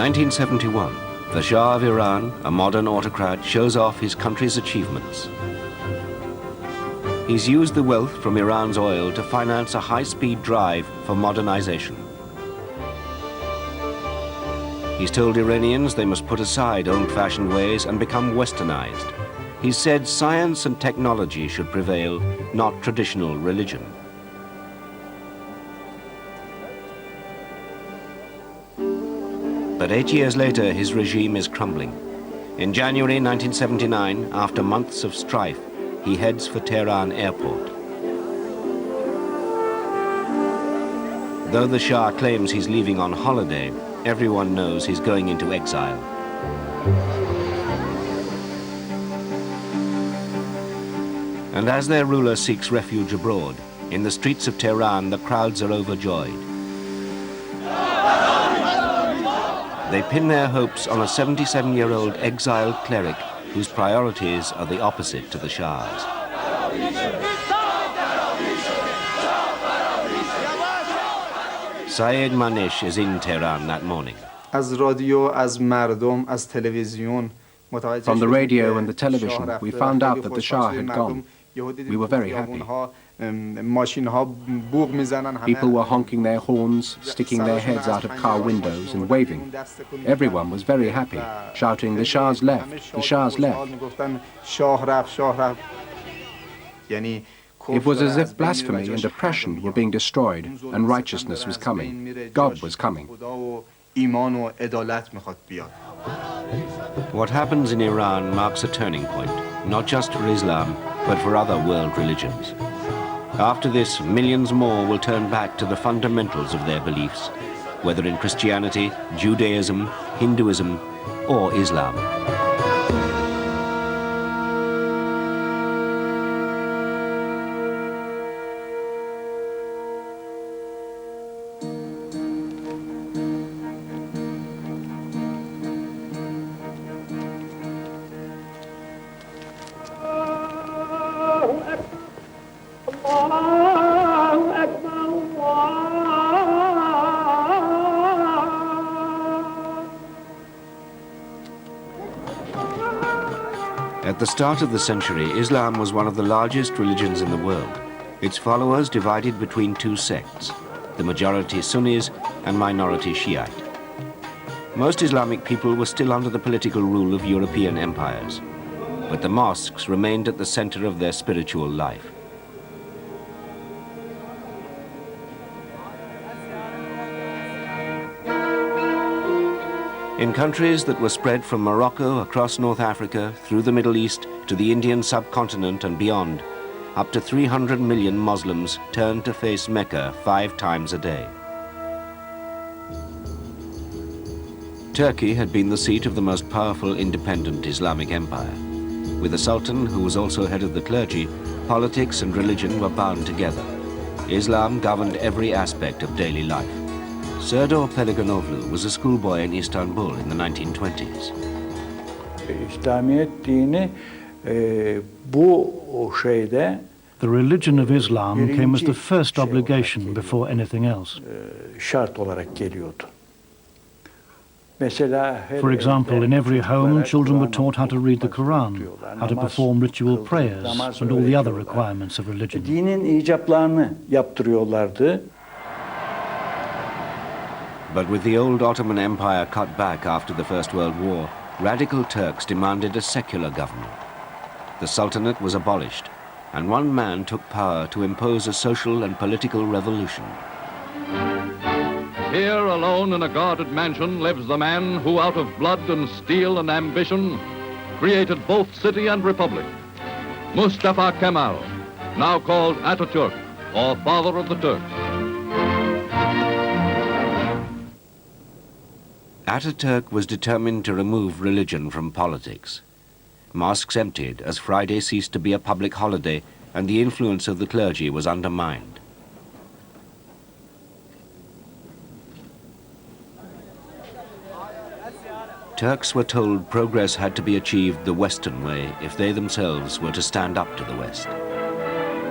1971, the Shah of Iran, a modern autocrat, shows off his country's achievements. He's used the wealth from Iran's oil to finance a high-speed drive for modernization. He's told Iranians they must put aside old-fashioned ways and become westernized. He's said science and technology should prevail, not traditional religion. But 8 years later, his regime is crumbling. In January 1979, after months of strife, he heads for Tehran airport. Though the Shah claims he's leaving on holiday, everyone knows he's going into exile. And as their ruler seeks refuge abroad, in the streets of Tehran, the crowds are overjoyed. They pin their hopes on a 77-year-old exiled cleric whose priorities are the opposite to the Shah's. Syed Manish is in Tehran that morning. From the radio and the television, we found out that the Shah had gone. We were very happy. People were honking their horns, sticking their heads out of car windows and waving. Everyone was very happy, shouting, "The Shah's left, the Shah's left." It was as if blasphemy and oppression were being destroyed and righteousness was coming. God was coming. What happens in Iran marks a turning point, not just for Islam, but for other world religions. After this, millions more will turn back to the fundamentals of their beliefs, whether in Christianity, Judaism, Hinduism, or Islam. At the start of the century, Islam was one of the largest religions in the world. Its followers divided between two sects, the majority Sunnis and minority Shiite. Most Islamic people were still under the political rule of European empires, but the mosques remained at the center of their spiritual life. In countries that were spread from Morocco across North Africa, through the Middle East to the Indian subcontinent and beyond, up to 300 million Muslims turned to face Mecca 5 times a day. Turkey had been the seat of the most powerful independent Islamic empire. With a sultan who was also head of the clergy, politics and religion were bound together. Islam governed every aspect of daily life. Serdar Pellegrinoğlu was a schoolboy in Istanbul in the 1920s. The religion of Islam came as the first obligation before anything else. For example, in every home, children were taught how to read the Quran, how to perform ritual prayers, and all the other requirements of religion. But with the old Ottoman Empire cut back after the First World War, radical Turks demanded a secular government. The Sultanate was abolished, and one man took power to impose a social and political revolution. Here alone in a guarded mansion lives the man who, out of blood and steel and ambition, created both city and republic. Mustafa Kemal, now called Atatürk, or Father of the Turks. Ataturk was determined to remove religion from politics. Mosques emptied as Friday ceased to be a public holiday and the influence of the clergy was undermined. Turks were told progress had to be achieved the Western way if they themselves were to stand up to the West.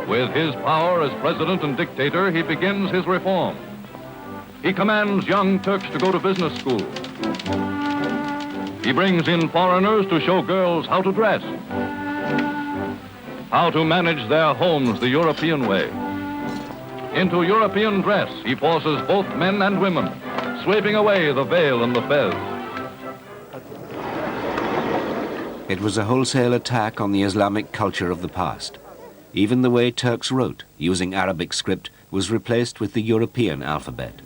With his power as president and dictator, he begins his reform. He commands young Turks to go to business school. He brings in foreigners to show girls how to dress, how to manage their homes the European way. Into European dress, he forces both men and women, sweeping away the veil and the fez. It was a wholesale attack on the Islamic culture of the past. Even the way Turks wrote, using Arabic script, was replaced with the European alphabet.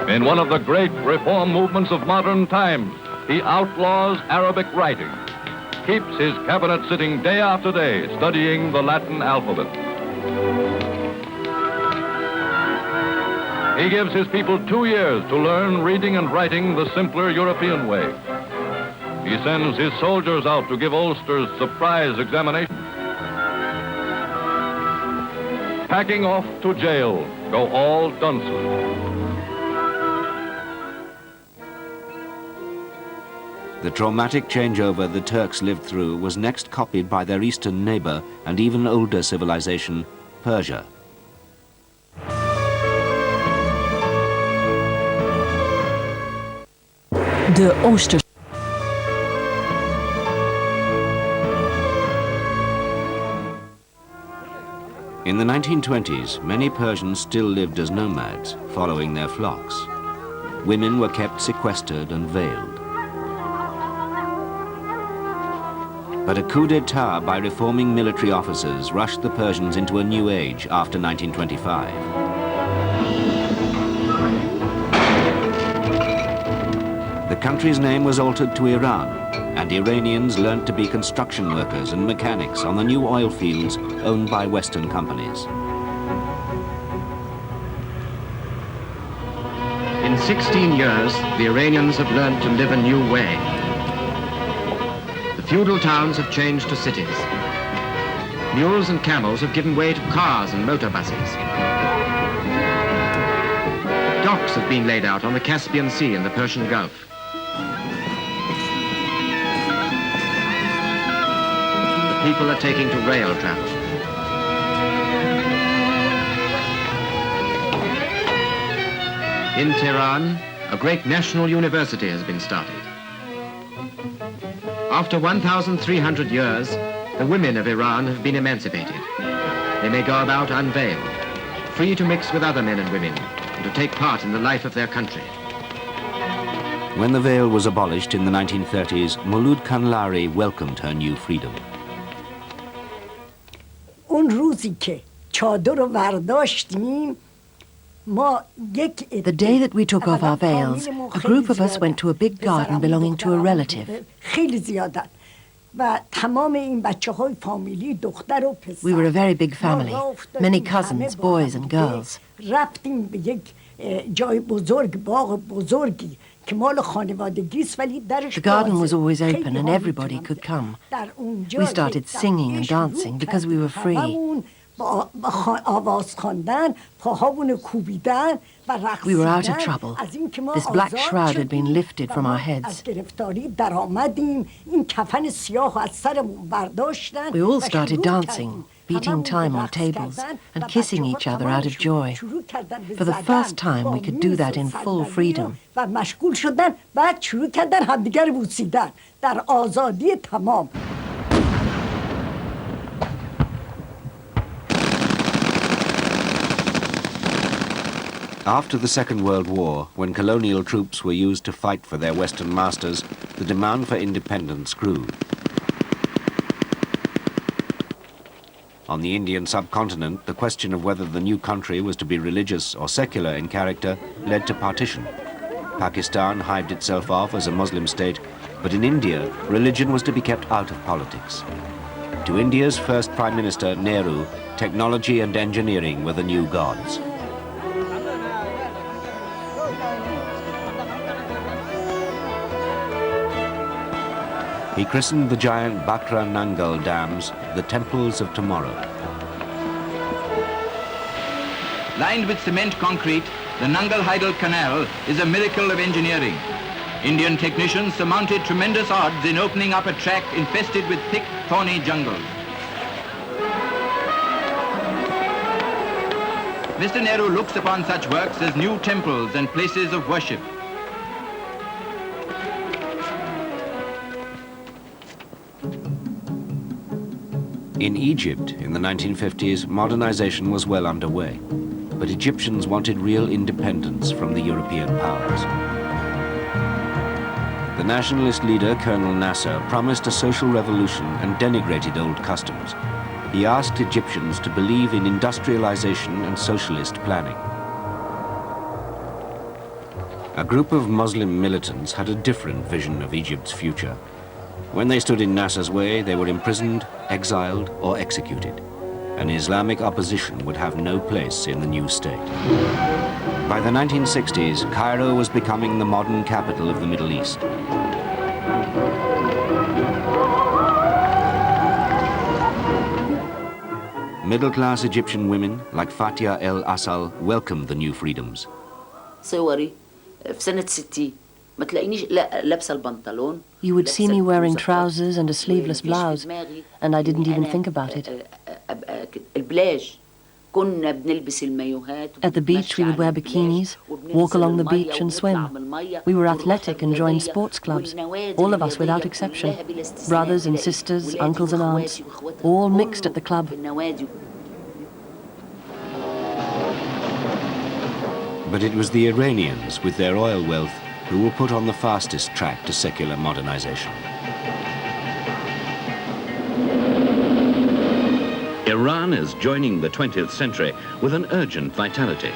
In one of the great reform movements of modern times, he outlaws Arabic writing, keeps his cabinet sitting day after day studying the Latin alphabet. He gives his people 2 years to learn reading and writing the simpler European way. He sends his soldiers out to give oldsters surprise examinations. Packing off to jail go all dunces. The traumatic changeover the Turks lived through was next copied by their eastern neighbor and even older civilization, Persia. De Ooster. In the 1920s, many Persians still lived as nomads, following their flocks. Women were kept sequestered and veiled. But a coup d'etat by reforming military officers rushed the Persians into a new age after 1925. The country's name was altered to Iran, and Iranians learnt to be construction workers and mechanics on the new oil fields owned by Western companies. In 16 years, the Iranians have learned to live a new way. The feudal towns have changed to cities. Mules and camels have given way to cars and motor buses. Docks have been laid out on the Caspian Sea and the Persian Gulf. The people are taking to rail travel. In Tehran, a great national university has been started. After 1,300 years, the women of Iran have been emancipated. They may go about unveiled, free to mix with other men and women, and to take part in the life of their country. When the veil was abolished in the 1930s, Maulud Kanlari welcomed her new freedom. The day that we took off our veils, a group of us went to a big garden belonging to a relative. We were a very big family, many cousins, boys and girls. The garden was always open and everybody could come. We started singing and dancing because we were free. We were out of trouble. This black shroud had been lifted from our heads. We all started dancing, beating time on tables, and kissing each other out of joy. For the first time, we could do that in full freedom. After the Second World War, when colonial troops were used to fight for their Western masters, the demand for independence grew. On the Indian subcontinent, the question of whether the new country was to be religious or secular in character led to partition. Pakistan hived itself off as a Muslim state, but in India, religion was to be kept out of politics. To India's first Prime Minister, Nehru, technology and engineering were the new gods. He christened the giant Bakra Nangal dams the temples of tomorrow. Lined with cement concrete, the Nangal-Haidal Canal is a miracle of engineering. Indian technicians surmounted tremendous odds in opening up a track infested with thick, thorny jungles. Mr. Nehru looks upon such works as new temples and places of worship. In Egypt, in the 1950s, modernization was well underway, but Egyptians wanted real independence from the European powers. The nationalist leader, Colonel Nasser, promised a social revolution and denigrated old customs. He asked Egyptians to believe in industrialization and socialist planning. A group of Muslim militants had a different vision of Egypt's future. When they stood in Nasser's way, they were imprisoned, exiled, or executed. And Islamic opposition would have no place in the new state. By the 1960s, Cairo was becoming the modern capital of the Middle East. Middle-class Egyptian women, like Fatia El Asal, welcomed the new freedoms. صوري في سنة 60 ما تلاقينيش لابسة البنطلون. You would see me wearing trousers and a sleeveless blouse, and I didn't even think about it. البلاج كنا بنلبس المايوهات. At the beach we would wear bikinis, walk along the beach and swim. We were athletic and joined sports clubs, all of us without exception. Brothers and sisters, uncles and aunts, all mixed at the club. But it was the Iranians, with their oil wealth, who were put on the fastest track to secular modernization. Iran is joining the 20th century with an urgent vitality,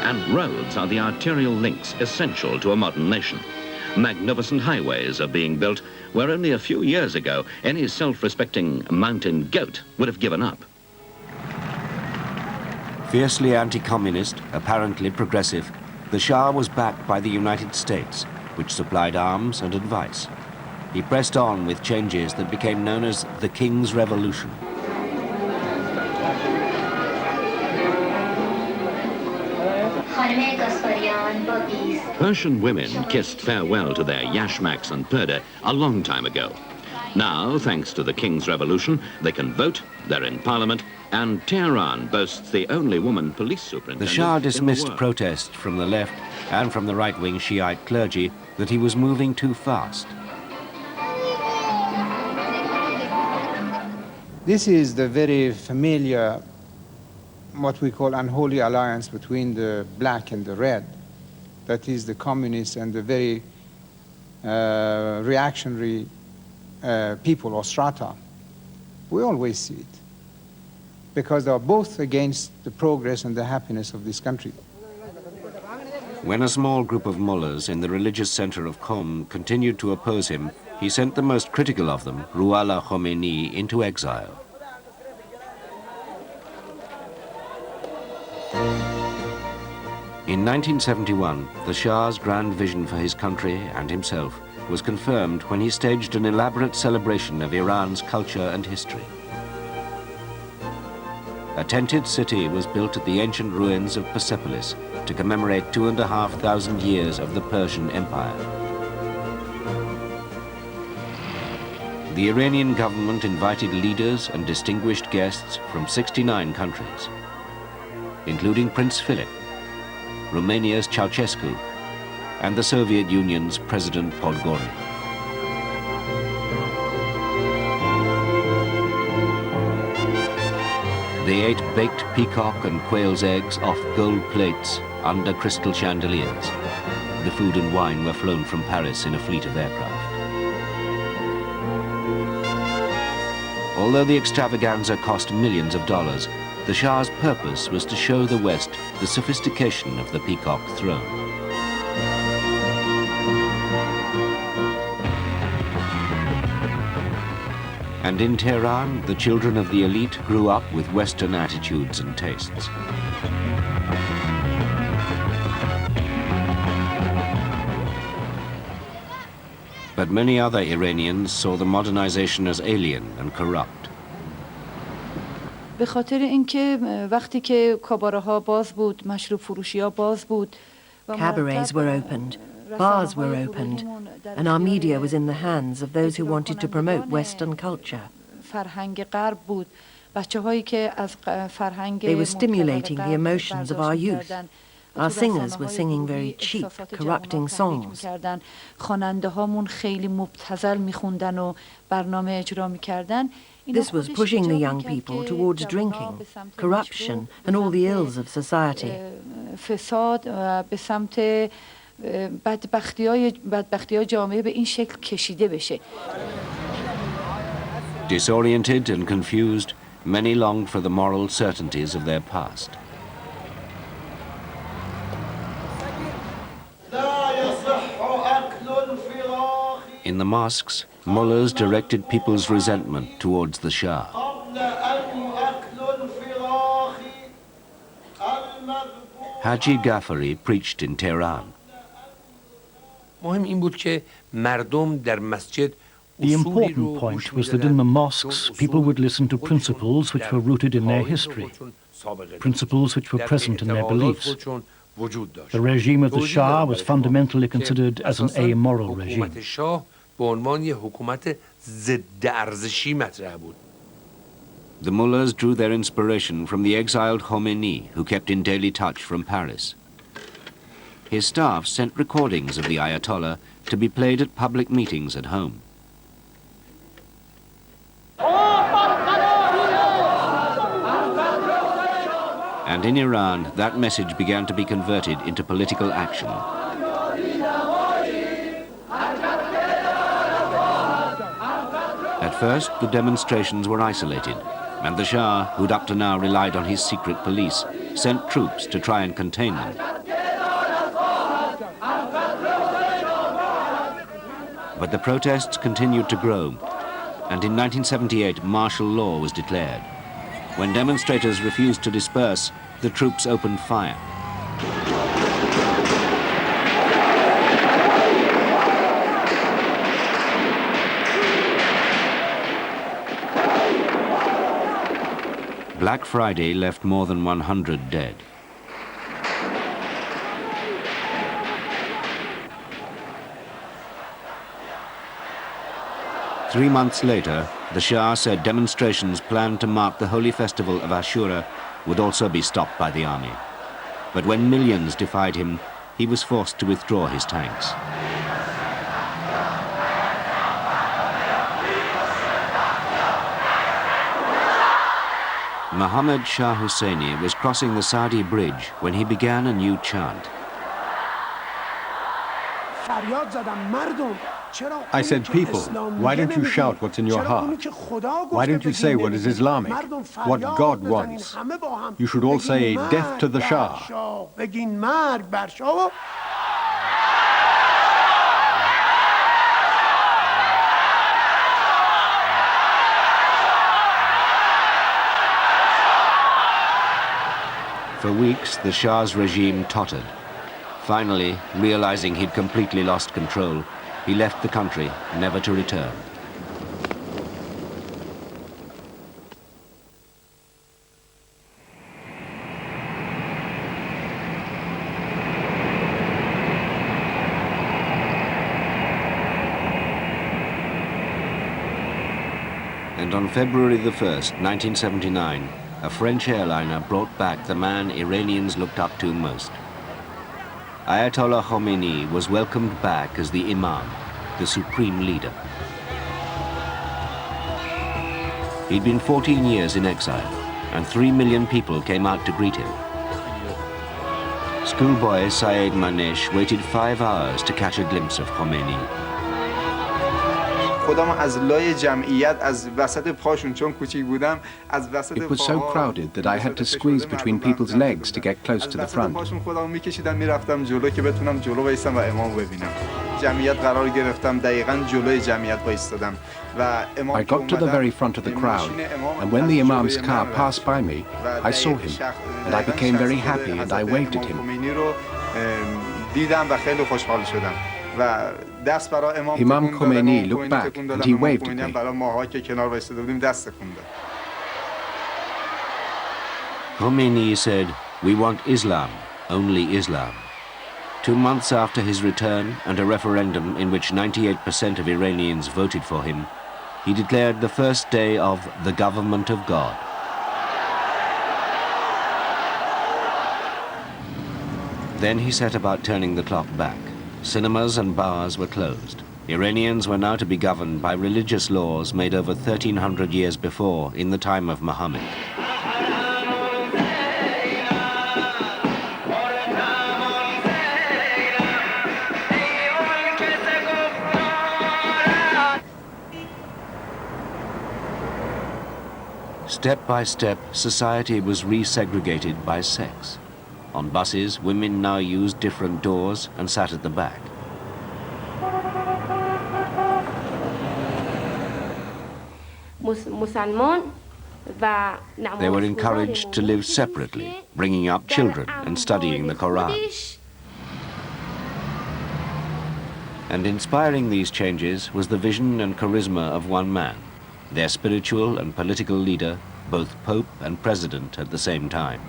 and roads are the arterial links essential to a modern nation. Magnificent highways are being built where only a few years ago any self-respecting mountain goat would have given up. Fiercely anti-communist, apparently progressive, the Shah was backed by the United States, which supplied arms and advice. He pressed on with changes that became known as the King's Revolution. Persian women kissed farewell to their yashmaks and purdah a long time ago. Now, thanks to the King's Revolution, they can vote, they're in parliament, and Tehran boasts the only woman police superintendent. The Shah dismissed protests from the left and from the right-wing Shiite clergy that he was moving too fast. This is the very familiar, what we call unholy alliance between the black and the red. That is the communists and the very reactionary people or strata. We always see it, because they are both against the progress and the happiness of this country. When a small group of mullahs in the religious center of Qom continued to oppose him, he sent the most critical of them, Ruhollah Khomeini, into exile. In 1971, the Shah's grand vision for his country and himself was confirmed when he staged an elaborate celebration of Iran's culture and history. A tented city was built at the ancient ruins of Persepolis to commemorate 2,500 years of the Persian Empire. The Iranian government invited leaders and distinguished guests from 69 countries, including Prince Philip, Romania's Ceausescu, and the Soviet Union's President Podgorny. They ate baked peacock and quail's eggs off gold plates under crystal chandeliers. The food and wine were flown from Paris in a fleet of aircraft. Although the extravaganza cost millions of dollars, the Shah's purpose was to show the West the sophistication of the peacock throne. And in Tehran, the children of the elite grew up with Western attitudes and tastes. But many other Iranians saw the modernization as alien and corrupt. به خاطر اینکه وقتی که کاباره‌ها باز بود، مشروب فروشی‌ها باز بود. Cabarets were opened, bars were opened, and our media was in the hands of those who wanted to promote Western culture. فرهنگ غرب بود. بچه‌هایی که از فرهنگ They were stimulating the emotions of our youth. Our singers were singing very cheap, corrupting songs. This was pushing the young people towards drinking, corruption, and all the ills of society. Disoriented and confused, many longed for the moral certainties of their past. In the mosques, mullahs directed people's resentment towards the Shah. Haji Ghafari preached in Tehran. The important point was that in the mosques, people would listen to principles which were rooted in their history, principles which were present in their beliefs. The regime of the Shah was fundamentally considered as an amoral regime. The mullahs drew their inspiration from the exiled Khomeini, who kept in daily touch from Paris. His staff sent recordings of the Ayatollah to be played at public meetings at home. And in Iran, that message began to be converted into political action. At first, the demonstrations were isolated, and the Shah, who'd up to now relied on his secret police, sent troops to try and contain them. But the protests continued to grow, and in 1978, martial law was declared. When demonstrators refused to disperse, the troops opened fire. Black Friday left more than 100 dead. Three months later, the Shah said demonstrations planned to mark the holy festival of Ashura would also be stopped by the army. But when millions defied him, he was forced to withdraw his tanks. Mohammad Shah Husseini was crossing the Saadi Bridge when he began a new chant. I said, people, why don't you shout what's in your heart? Why don't you say what is Islamic, what God wants? You should all say, death to the Shah. For weeks, the Shah's regime tottered. Finally, realizing he'd completely lost control, he left the country, never to return. And on February the 1st, 1979, a French airliner brought back the man Iranians looked up to most. Ayatollah Khomeini was welcomed back as the Imam, the supreme leader. He'd been 14 years in exile, and 3 million people came out to greet him. Schoolboy Saeed Manesh waited 5 hours to catch a glimpse of Khomeini. It was so crowded that I had to squeeze between people's legs to get close to the front. I got to the very front of the crowd, and when the Imam's car passed by me, I saw him, and I became very happy and I waved at him. Imam Khomeini looked back and he waved at me. Khomeini said, "We want Islam, only Islam." 2 months after his return and a referendum in which 98% of Iranians voted for him, he declared the first day of the government of God. Then he set about turning the clock back. Cinemas and bars were closed. Iranians were now to be governed by religious laws made over 1,300 years before, in the time of Muhammad. Step by step, society was resegregated by sex. On buses, women now used different doors and sat at the back. They were encouraged to live separately, bringing up children and studying the Quran. And inspiring these changes was the vision and charisma of one man, their spiritual and political leader, both Pope and President at the same time.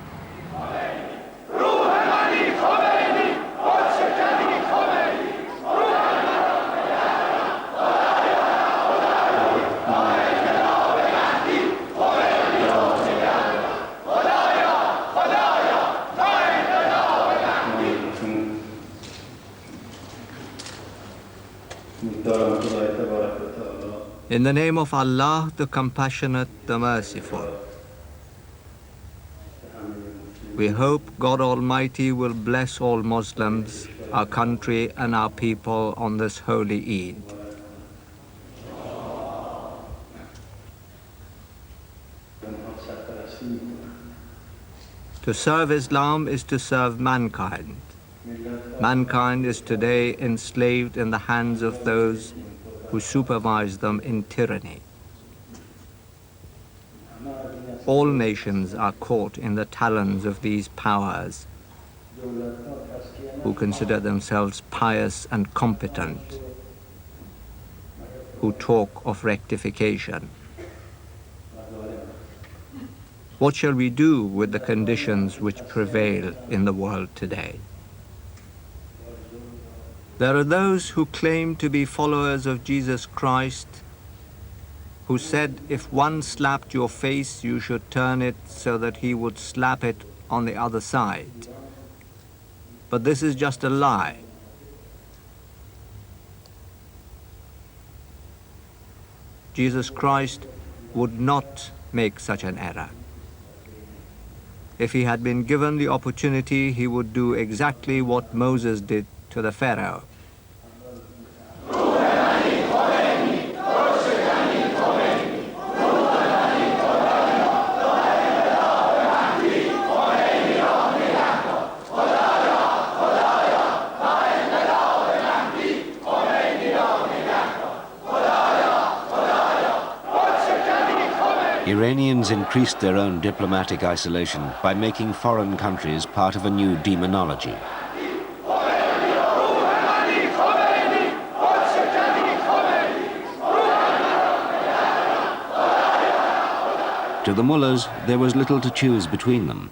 In the name of Allah, the Compassionate, the Merciful. We hope God Almighty will bless all Muslims, our country and our people on this holy Eid. To serve Islam is to serve mankind. Mankind is today enslaved in the hands of those who supervise them in tyranny. All nations are caught in the talons of these powers, who consider themselves pious and competent, who talk of rectification. What shall we do with the conditions which prevail in the world today? There are those who claim to be followers of Jesus Christ, who said if one slapped your face, you should turn it so that he would slap it on the other side. But this is just a lie. Jesus Christ would not make such an error. If he had been given the opportunity, he would do exactly what Moses did to the Pharaoh. Iranians increased their own diplomatic isolation by making foreign countries part of a new demonology. To the mullahs, there was little to choose between them.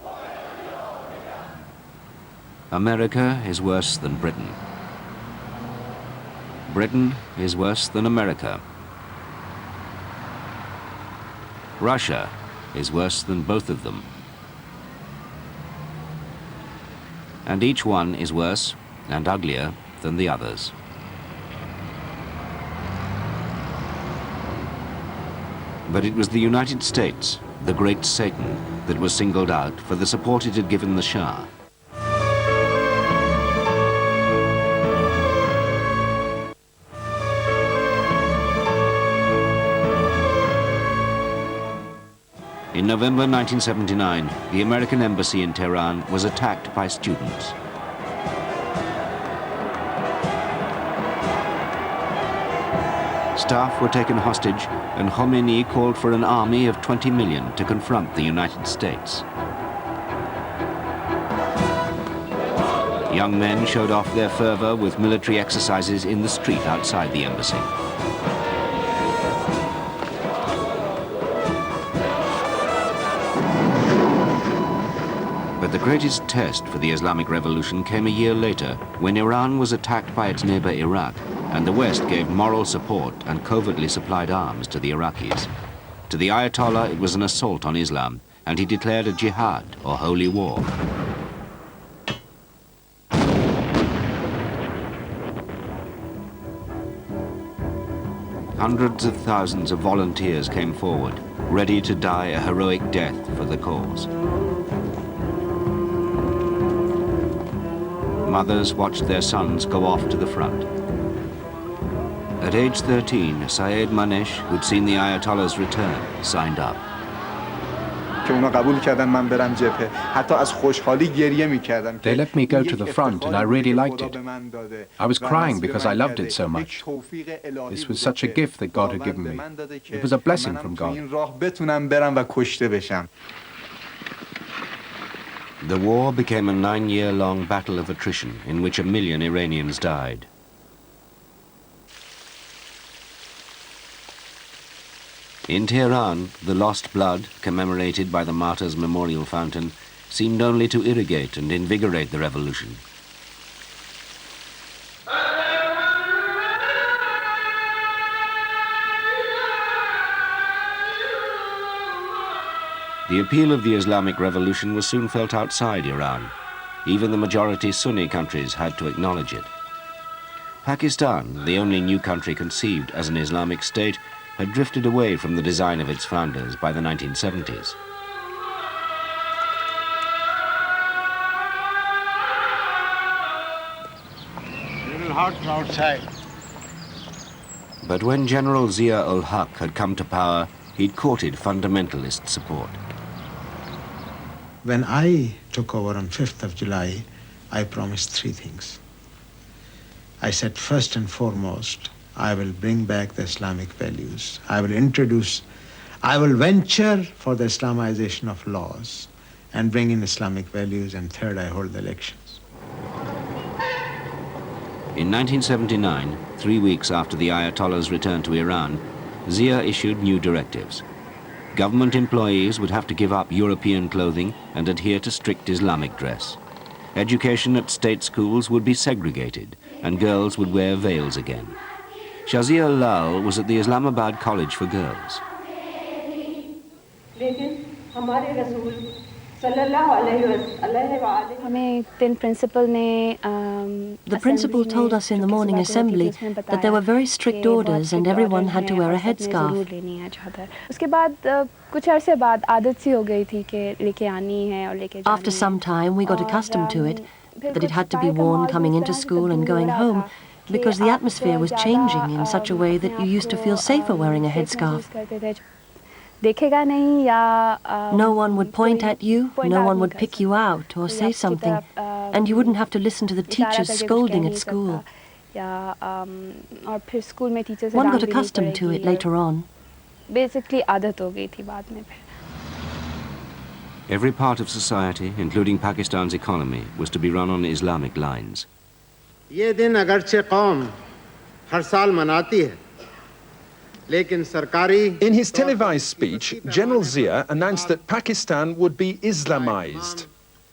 America is worse than Britain. Britain is worse than America. Russia is worse than both of them. And each one is worse and uglier than the others. But it was the United States, the great Satan, that was singled out for the support it had given the Shah. In November 1979, the American embassy in Tehran was attacked by students. Staff were taken hostage, and Khomeini called for an army of 20 million to confront the United States. Young men showed off their fervor with military exercises in the street outside the embassy. But the greatest test for the Islamic Revolution came a year later, when Iran was attacked by its neighbor Iraq, and the West gave moral support and covertly supplied arms to the Iraqis. To the Ayatollah, it was an assault on Islam, and he declared a jihad, or holy war. Hundreds of thousands of volunteers came forward, ready to die a heroic death for the cause. Mothers watched their sons go off to the front. At age 13, Syed Manesh, who'd seen the Ayatollah's return, signed up. They let me go to the front and I really liked it. I was crying because I loved it so much. This was such a gift that God had given me. It was a blessing from God. The war became a 9-year-long battle of attrition in which 1 million Iranians died. In Tehran, the lost blood, commemorated by the Martyrs' Memorial Fountain, seemed only to irrigate and invigorate the revolution. The appeal of the Islamic Revolution was soon felt outside Iran. Even the majority Sunni countries had to acknowledge it. Pakistan, the only new country conceived as an Islamic state, had drifted away from the design of its founders by the 1970s. A little hot outside. But when General Zia-ul-Haq had come to power, he'd courted fundamentalist support. When I took over on 5th of July, I promised 3 things. I said, first and foremost, I will bring back the Islamic values. I will venture for the Islamization of laws and bring in Islamic values, and third, I hold the elections. In 1979, 3 weeks after the Ayatollah's return to Iran, Zia issued new directives. Government employees would have to give up European clothing and adhere to strict Islamic dress. Education at state schools would be segregated, and girls would wear veils again. Shazia Lal was at the Islamabad College for Girls. The principal told us in the morning assembly that there were very strict orders and everyone had to wear a headscarf. After some time, we got accustomed to it, that it had to be worn coming into school and going home, because the atmosphere was changing in such a way that you used to feel safer wearing a headscarf. No one would point at you, no one would pick you out or say something, and you wouldn't have to listen to the teachers scolding at school. One got accustomed to it later on. Every part of society, including Pakistan's economy, was to be run on Islamic lines. ये दिन अगरचे कौम हर साल मनाती है, लेकिन सरकारी. In his televised speech, General Zia announced that Pakistan would be Islamized.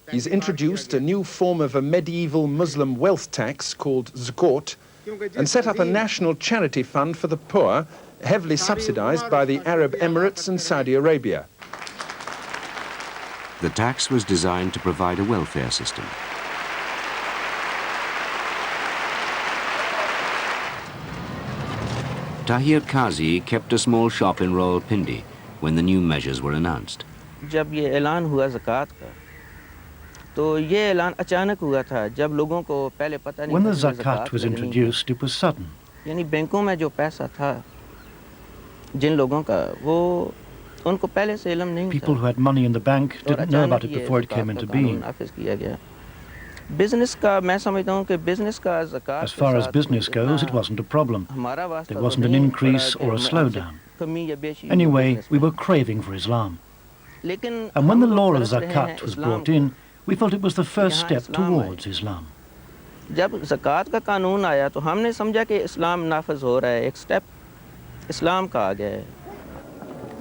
He's introduced a new form of a medieval Muslim wealth tax called zakat and set up a national charity fund for the poor, heavily subsidized by the Arab Emirates and Saudi Arabia. The tax was designed to provide a welfare system. Tahir Qazi kept a small shop in Rawalpindi when the new measures were announced. जब ये ऐलान हुआ ज़कात का, तो ये ऐलान अचानक हुआ था जब लोगों को पहले पता नहीं था. When the zakat was introduced, it was sudden. यानी बैंकों में जो पैसा था, जिन लोगों का, वो उनको पहले से इल्म नहीं था. People who had money in the bank didn't know about it before it came into being. Business का मैं समझता हूँ कि business का ज़कात. As far as business goes, it wasn't a problem. There wasn't an increase or a slowdown. Anyway, we were craving for Islam. And when the law of zakat was brought in, we felt it was the first step towards Islam. जब ज़कात का कानून आया तो हमने समझा कि इस्लाम नाफिज हो रहा है, एक स्टेप इस्लाम का आ गया है.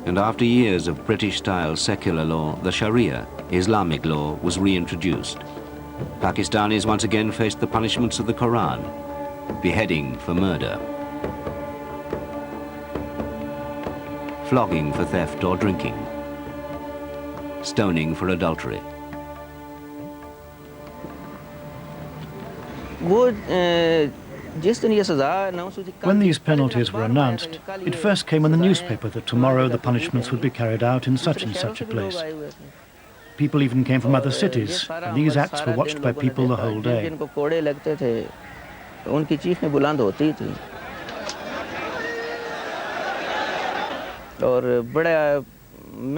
And after years of British-style secular law, the Sharia, Islamic law, was reintroduced. Pakistanis once again faced the punishments of the Quran, beheading for murder, flogging for theft or drinking, stoning for adultery. वो When these penalties were announced, it first came in the newspaper that tomorrow the punishments would be carried out in such and such a place. People even came from other cities, and these acts were watched by people the whole day.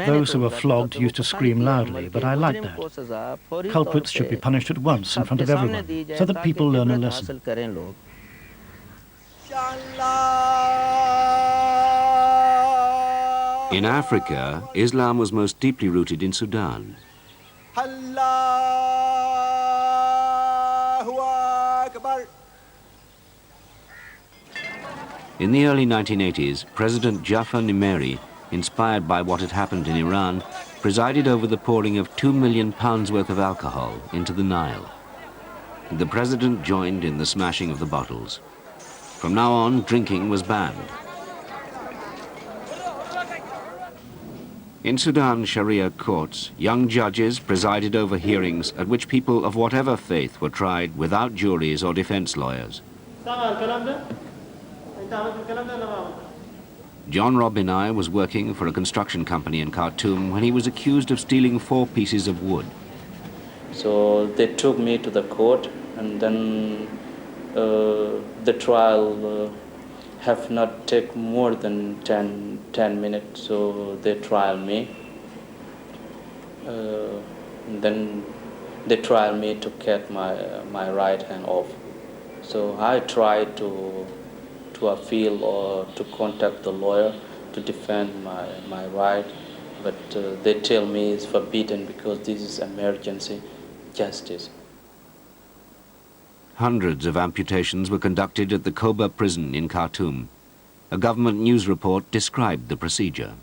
Those who were flogged used to scream loudly, but I liked that. Culprits should be punished at once in front of everyone, so that people learn a lesson. In Africa, Islam was most deeply rooted in Sudan. In the early 1980s, President Jafar Nimeri, inspired by what had happened in Iran, presided over the pouring of 2 million pounds worth of alcohol into the Nile. The president joined in the smashing of the bottles. From now on, drinking was banned. In Sudan Sharia courts, young judges presided over hearings at which people of whatever faith were tried without juries or defense lawyers. John Robinai was working for a construction company in Khartoum when he was accused of stealing 4 pieces of wood. So they took me to the court, and then the trial have not take more than 10 minutes, so they trial me. Then they trial me to cut my right hand off. So I tried to appeal or to contact the lawyer to defend my right, but they tell me it's forbidden because this is emergency justice. Hundreds of amputations were conducted at the Koba prison in Khartoum. A government news report described the procedure.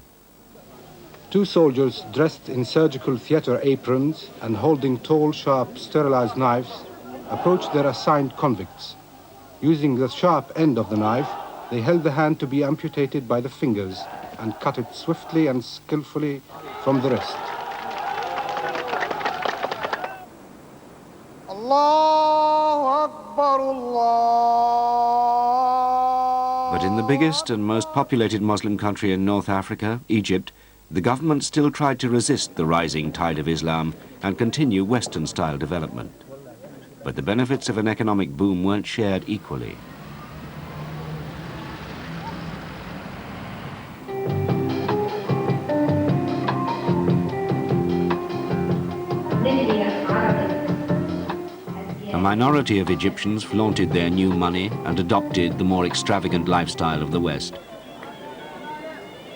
2 soldiers dressed in surgical theater aprons and holding tall, sharp, sterilized knives approached their assigned convicts. Using the sharp end of the knife, they held the hand to be amputated by the fingers and cut it swiftly and skillfully from the wrist. But in the biggest and most populated Muslim country in North Africa, Egypt, the government still tried to resist the rising tide of Islam and continue Western-style development. But the benefits of an economic boom weren't shared equally. A minority of Egyptians flaunted their new money and adopted the more extravagant lifestyle of the West.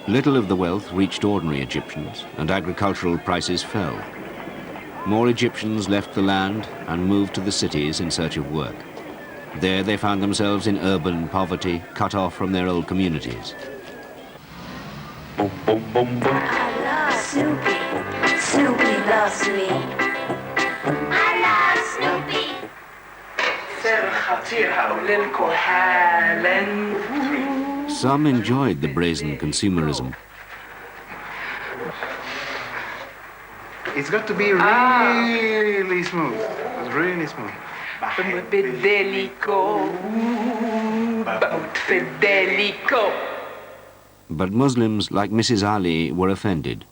Little of the wealth reached ordinary Egyptians, and agricultural prices fell. More Egyptians left the land and moved to the cities in search of work. There they found themselves in urban poverty, cut off from their old communities. Boom, boom, boom, boom. I love Snoopy. Snoopy loves me. I love Snoopy. Some enjoyed the brazen consumerism. It's got to be really smooth. Really smooth. But Muslims like Mrs. Ali were offended.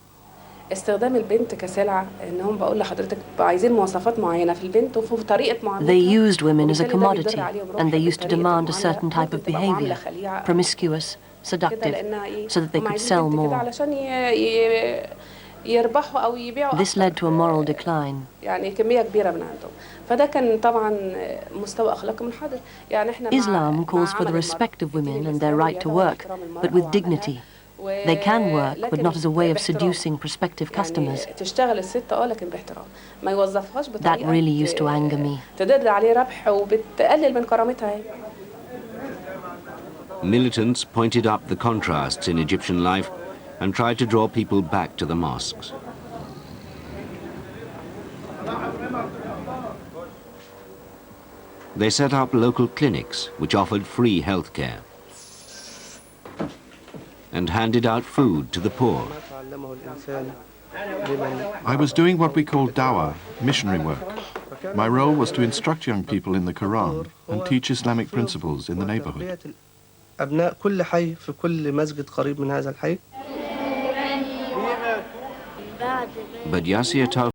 استخدام البنت كسلعة انهم بقول لحضرتك عايزين مواصفات معينة في البنت وفي طريقة معاملتها. They used women as a commodity, and they used to demand a certain type of behavior, promiscuous, seductive, so that they could sell more. This led to a moral decline. Islam calls for the respect of women and their right to work, but with dignity. They can work, but not as a way of seducing prospective customers. That really used to anger me. Militants pointed up the contrasts in Egyptian life and tried to draw people back to the mosques. They set up local clinics which offered free health care and handed out food to the poor. I was doing what we call dawah, missionary work. My role was to instruct young people in the Quran and teach Islamic principles in the neighborhood. أبناء كل حي في كل مسجد قريب من هذا الحي. But Yasir told